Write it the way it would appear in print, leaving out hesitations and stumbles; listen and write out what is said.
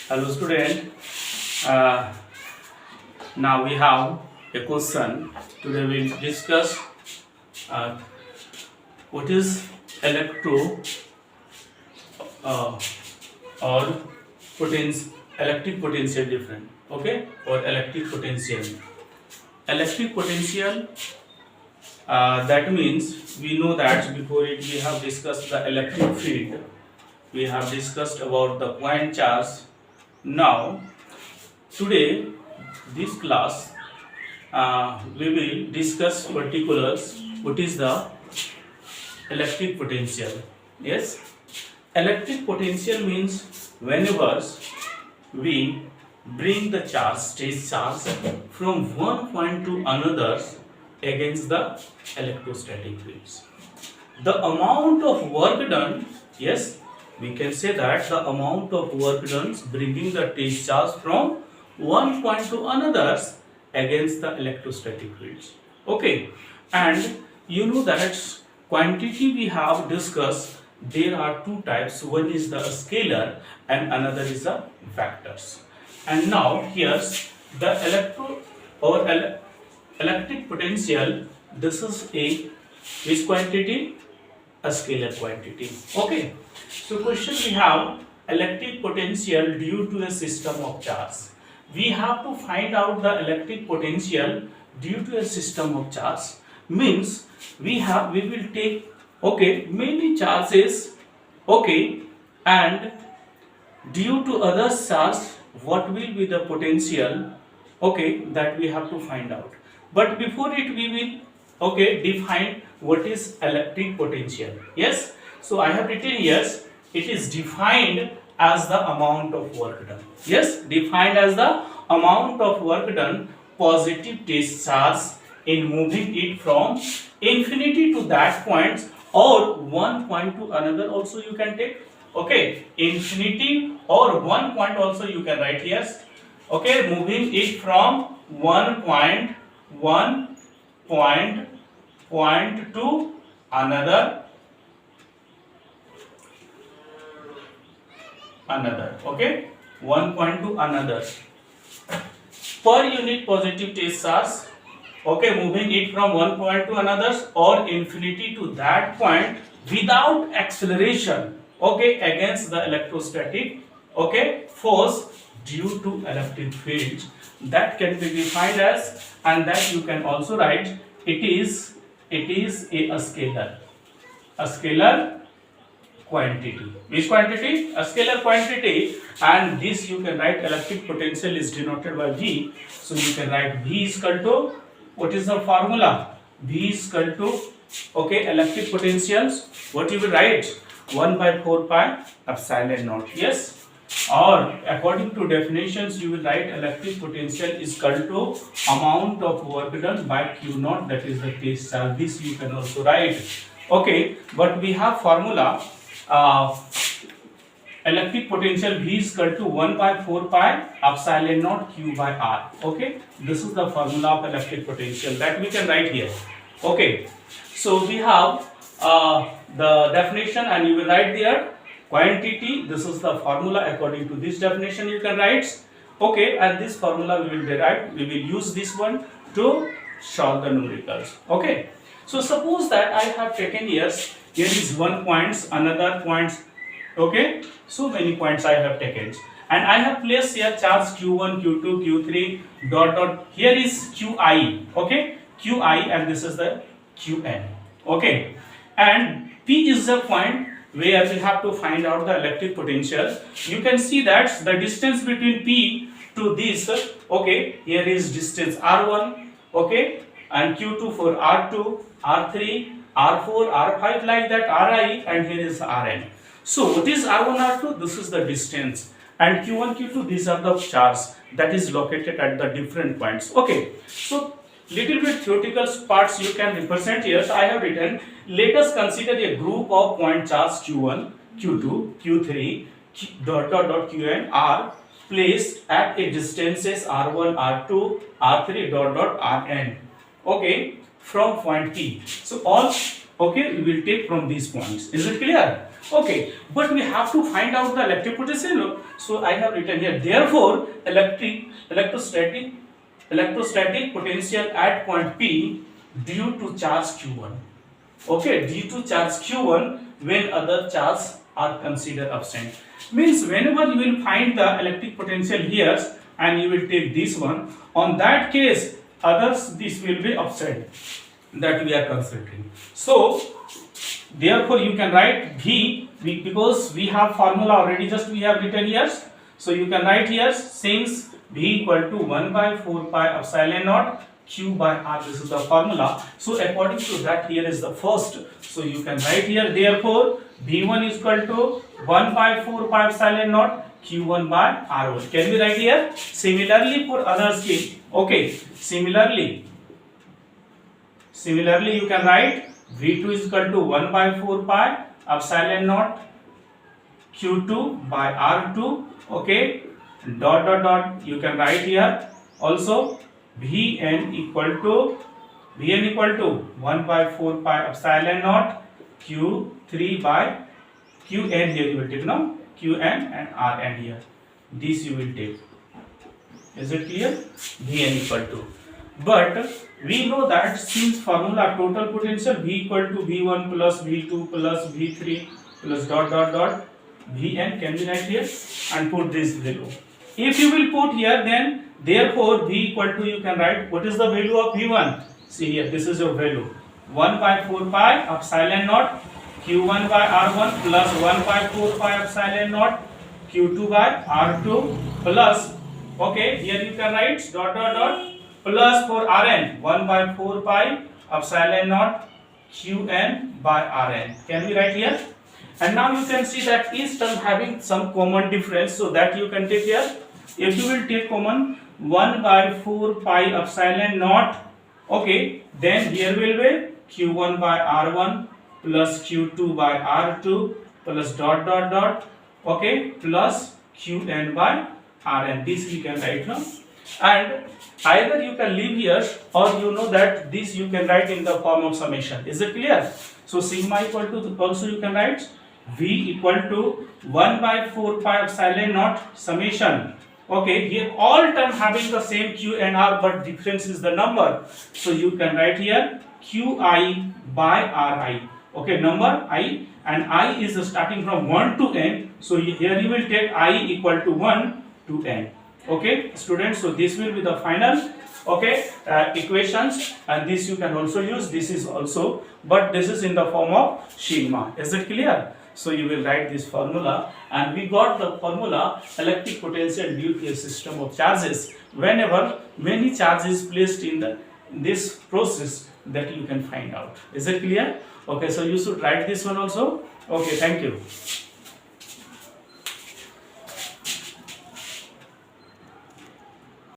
Hello student. Uh, Now we have a question. Today we'll discuss uh, what is electro uh, or electric potential different. Okay, or electric potential. Electric potential. That means we know that before it we have discussed the electric field. We have discussed about the point charge. Now today this class we will discuss particulars what is the electric potential. Yes, electric potential means whenever we bring the charge stage charge from one point to another against the electrostatic fields, the amount of work done, yes, we can say that the amount of work done bringing the stage charge from one point to another against the electrostatic fields. Okay, and you know that quantity we have discussed, there are two types, one is the scalar and another is the vectors. And now here's the electric potential. This is a which quantity? A scalar quantity. Okay, so question we have electric potential due to a system of charge. We have to find out the electric potential due to a system of charge. Means we will take many charges, and due to other charge what will be the potential, that we have to find out. But before it we will define what is electric potential. Yes, so I have written, yes, it is defined as the amount of work done. Yes, defined as the amount of work done, positive test charge in moving it from infinity to that point or one point to another also you can take. Okay, infinity or one point also you can write here. Okay, moving it from one point to another. Okay, one point to another per unit positive test charge. Okay, moving it from one point to another or infinity to that point without acceleration, against the electrostatic force due to electric field. That can be defined as, and that you can also write, it is a scalar quantity. Which quantity? A scalar quantity. And this you can write, electric potential is denoted by V. So you can write V is equal to, what is the formula? V is equal to, electric potentials, what you will write? 1 by 4 pi epsilon naught. Yes, or according to definitions you will write electric potential is equal to amount of work done by Q naught, that is the test charge. This you can also write. But we have formula, electric potential V is equal to 1 by 4 pi epsilon naught Q by R. This is the formula of electric potential that we can write here. So we have the definition and you will write there quantity. This is the formula, according to this definition you can write. And this formula we will derive, we will use this one to solve the numericals. So suppose that I have taken here is one point, another point, so many points I have taken, and I have placed here charge Q1, Q2, Q3 dot, here is Qi, Qi, and this is the Qn, and P is the point where we have to find out the electric potential. You can see that the distance between P to this, here is distance R1, and Q2 for R2, R3, R4, R5, like that, Ri, and here is Rn. So what is R1, R2? This is the distance, and Q1, Q2, these are the charge that is located at the different points. So little bit theoretical parts you can represent here. So I have written, let us consider a group of point charge Q1, Q2, Q3, dot Qn are placed at a distances R1, R2, R3 dot Rn, from point P. So all Okay, we will take from these points. Is it clear? Okay, but we have to find out the electric potential. So I have written here, therefore electrostatic potential at point P due to charge Q1. Okay, due to charge Q1 when other charges are considered absent. Means whenever you will find the electric potential here and you will take this one, on that case others this will be absent that we are considering. So therefore you can write V because we have formula already, just we have written here. So you can write here, since V equal to 1 by 4 pi epsilon naught Q by R, this is the formula. So according to that, here is the first. So you can write here, therefore V1 is equal to 1 by 4 pi epsilon naught Q1 by R1. Can we write here? Similarly for others case, okay, similarly you can write V2 is equal to 1 by 4 pi epsilon naught Q2 by R2, okay, dot dot dot, you can write here also Vn equal to 1 by 4 pi epsilon naught Q3 by Qn, here you will take now Qn and Rn here, this you will take. Is it clear? Vn equal to, but we know that since formula total potential V equal to V1 plus V2 plus V3 plus dot dot dot Vn, can we write here and put this value. If you will put here, then therefore V equal to, you can write what is the value of V1. See here, this is your value 1 by 4 pi epsilon naught Q1 by R1 plus 1 by 4 pi epsilon naught Q2 by R2 plus, okay, here you can write dot dot dot plus for Rn 1 by 4 pi epsilon naught Qn by Rn. Can we write here? And now you can see that each term having some common difference, so that you can take here. If you will take common 1 by 4 pi epsilon naught, okay, then here will be Q1 by R1 plus Q2 by R2 plus dot dot dot, okay, plus Qn by Rn. This we can write now. And either you can leave here, or you know that this you can write in the form of summation. Is it clear? So sigma equal to, also you can write V equal to 1 by 4 pi epsilon naught summation. Okay, here all term having the same Q and R, but difference is the number. So you can write here Qi by Ri. Okay, number I, and I is starting from 1 to n. So here you will take I equal to 1 to n. Okay, students, so this will be the final, okay, equations, and this you can also use, this is also, but this is in the form of sigma. Is it clear? So you will write this formula, and we got the formula electric potential due to a system of charges. Whenever many charges placed in this process, that you can find out. Is it clear? Okay, so you should write this one also. Okay, thank you.